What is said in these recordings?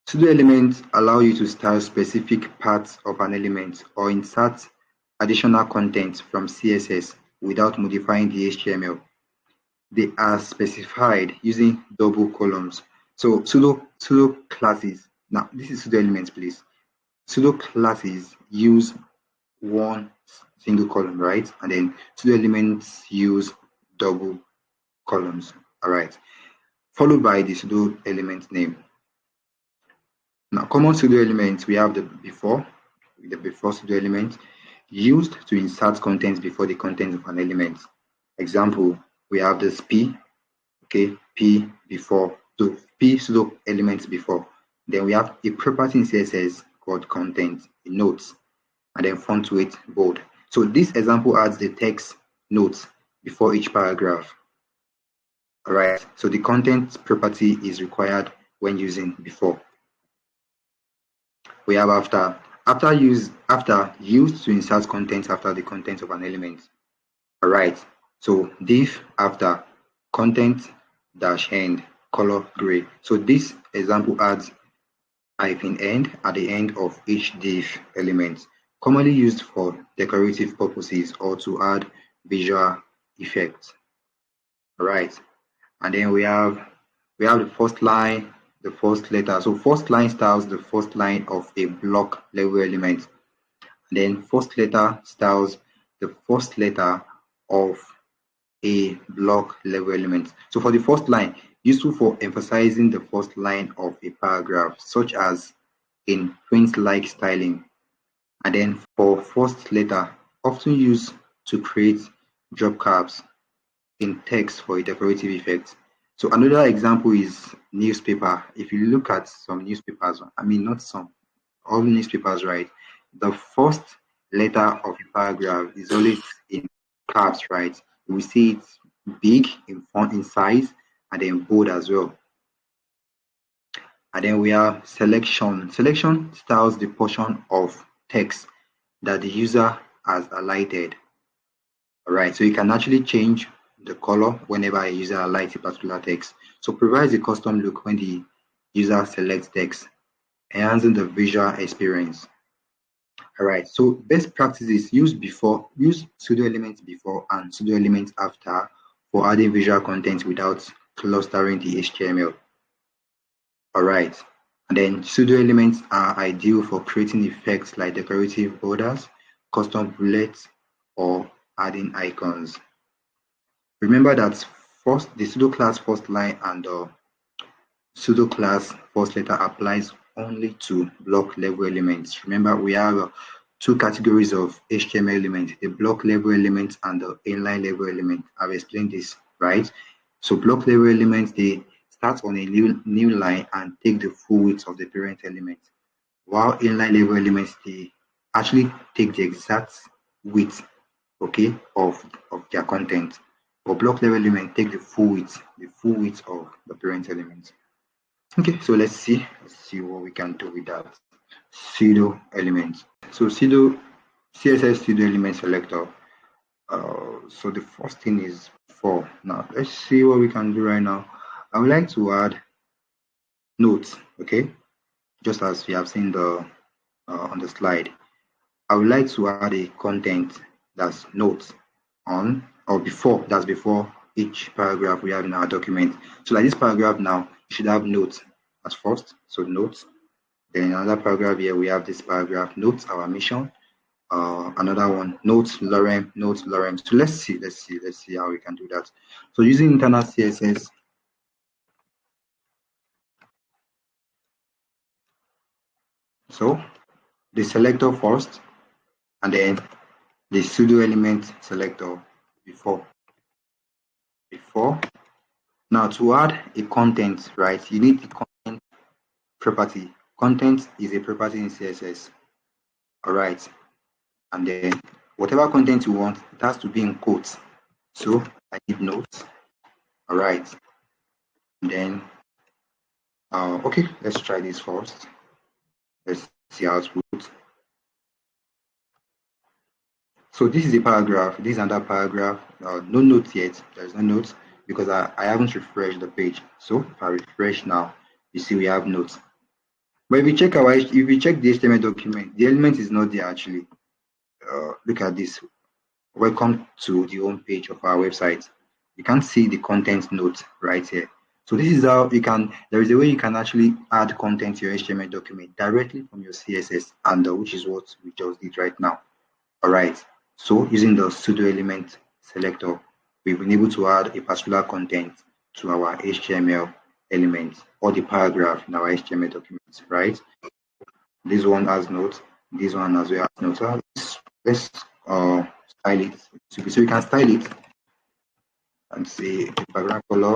Pseudo elements allow you to style specific parts of an element or insert additional content from CSS without modifying the HTML. They are specified using double columns. So pseudo classes. Now this is pseudo elements, please. Pseudo classes use one single column, right? And then pseudo elements use double columns. All right. Followed by the pseudo element name. Now, common pseudo elements, we have the before pseudo element used to insert content before the content of an element. Example, we have this P, okay, P before, so P pseudo elements before. Then we have a property in CSS called content, a notes, and then font weight bold. So this example adds the text notes before each paragraph. All right, so the content property is required when using before. We have after used to insert content after the content of an element. All right, so div after content dash end color gray. So this example adds hyphen end at the end of each div element, commonly used for decorative purposes or to add visual effects. All right, and then we have the first line, the first letter. So first line styles the first line of a block level element. Then first letter styles the first letter of a block level element. So for the first line, useful for emphasizing the first line of a paragraph, such as in print-like styling. And then for first letter, often used to create drop caps in text for a decorative effect. So another example is newspaper. If you look at some newspapers, I mean not some, all newspapers, right? The first letter of a paragraph is always in caps, right? We see it big in font in size and then bold as well. And then we have selection. Selection styles the portion of text that the user has highlighted. All right, so you can actually change the color whenever a user highlights a particular text. So provides a custom look when the user selects text, enhancing the visual experience. All right, so best practices: use pseudo elements before and pseudo elements after for adding visual content without clustering the HTML. All right, and then pseudo elements are ideal for creating effects like decorative borders, custom bullets, or adding icons. Remember that the pseudo class first line and the pseudo class first letter applies only to block level elements. Remember, we have two categories of HTML elements: the block level element and the inline level element. I've explained this, right? So block level elements, they start on a new line and take the full width of the parent element, while inline level elements, they actually take the exact width, okay, of their content. But block level element take the full width of the parent element. Okay, so let's see what we can do with that pseudo element. So pseudo CSS pseudo element selector. So the first thing is for. Now let's see what we can do right now. I would like to add notes, okay, just as we have seen the on the slide. I would like to add a content that's notes on or before, that's before each paragraph we have in our document. So like this paragraph now, you should have notes at first, so notes. Then another paragraph here, we have this paragraph, notes our mission. Another one, notes lorem. So let's see how we can do that. So using internal CSS, so the selector first, and then the pseudo element selector before. Now to add a content, right, you need the content property. Content is a property in CSS. All right, and then whatever content you want, it has to be in quotes. So I need notes. All right, and then okay, let's try this first. Let's see how it works. So this is a paragraph. This is another paragraph. No notes yet. There's no notes because I haven't refreshed the page. So if I refresh now, you see we have notes. But if you check the HTML document, the element is not there actually. Look at this. Welcome to the home page of our website. You can see the content note right here. So this is how you can, there is a way you can actually add content to your HTML document directly from your CSS, and which is what we just did right now. All right. So using the pseudo element selector, we've been able to add a particular content to our HTML element or the paragraph in our HTML documents, right? This one has notes, this one as well has notes. So let's style it. So we can style it and say the background color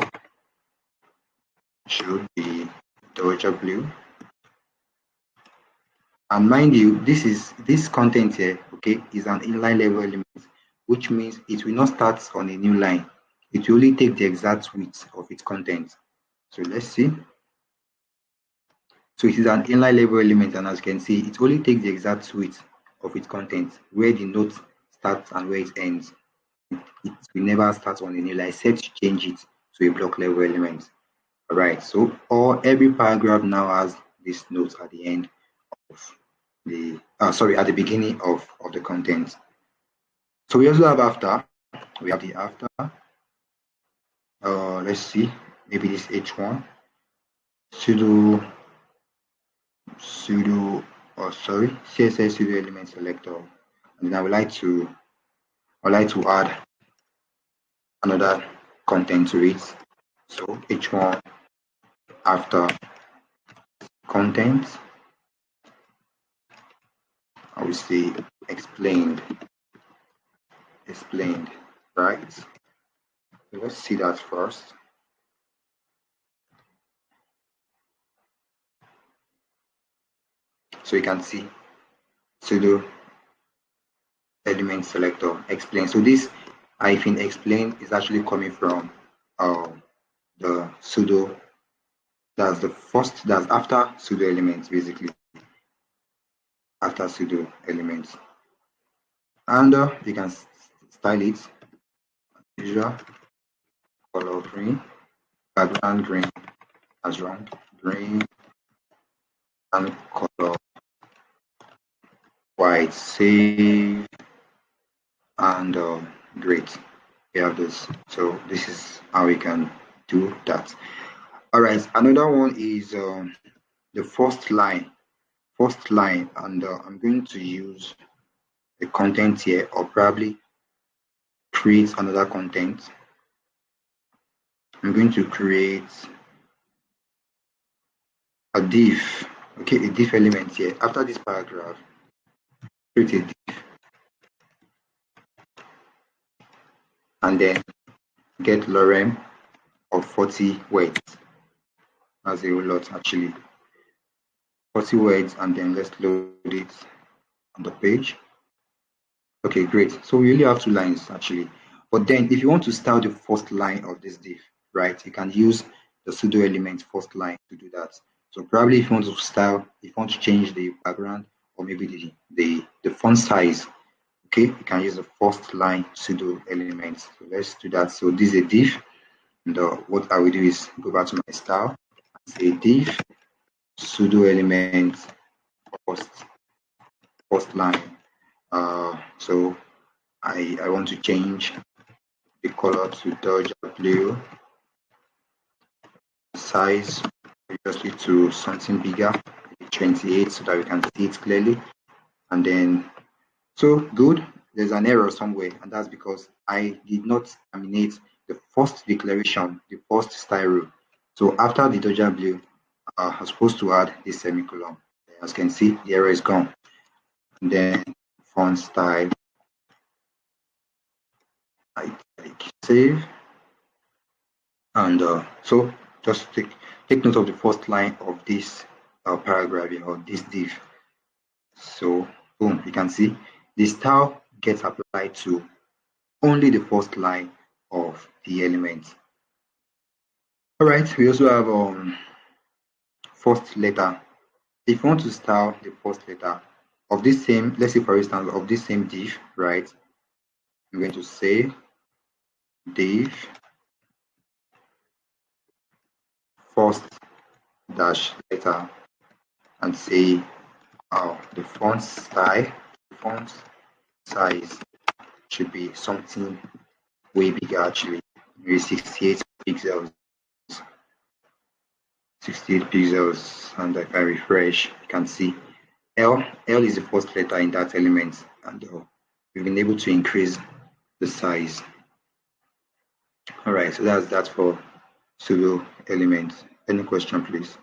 should be Doja blue. And mind you, this content here, okay, is an inline level element, which means it will not start on a new line. It will only take the exact width of its content. So let's see. So it is an inline level element, and as you can see, it only takes the exact width of its content, where the note starts and where it ends. It will never start on a new line, except to change it to a block level element. All right. So every paragraph now has this note at the end of the at the beginning of the content. So we also have after. We have the after. Let's see, maybe this H1 pseudo CSS pseudo element selector, and then I would like to add another content to it. So H1 after content, I will say explained, right? So let's see that first. So you can see pseudo element selector explain. So this hyphen explain is actually coming from the pseudo. That's after pseudo elements, basically after pseudo elements, and you can style it usual color green, background green as wrong, green, and color white, save, and great. We have this. So this is how we can do that. All right, another one is the first line, and I'm going to use the content here, or probably create another content. I'm going to create a div, okay, a div element here. After this paragraph, create a div, and then get lorem of 40 words. That's a whole lot actually. 40 words, and then let's load it on the page. Okay, great. So we only have 2 lines actually. But then if you want to style the first line of this div, right, you can use the pseudo element first line to do that. So probably if you want to style, if you want to change the background or maybe the font size, okay, you can use the first line pseudo element. So let's do that. So this is a div, and what I will do is go back to my style and say div pseudo element first line. So I want to change the color to Dodge blue, size previously to something bigger, 28, so that we can see it clearly. And then, so good, there's an error somewhere, and that's because I did not terminate the first declaration, the first style rule. So after the Dodge blue, I'm supposed to add this semicolon. As you can see, the error is gone. And then font style, I click save. And so just take note of the first line of this paragraph or this div. So boom, you can see the style gets applied to only the first line of the element. All right, we also have first letter. If you want to style the first letter of this same, let's say for instance of this same div, right, I'm going to say div first dash letter, and say the font size should be something way bigger actually, maybe 68 pixels. 68 pixels, and if I refresh, you can see L is the first letter in that element, and we've been able to increase the size. All right, so that's that for pseudo elements. Any question, please?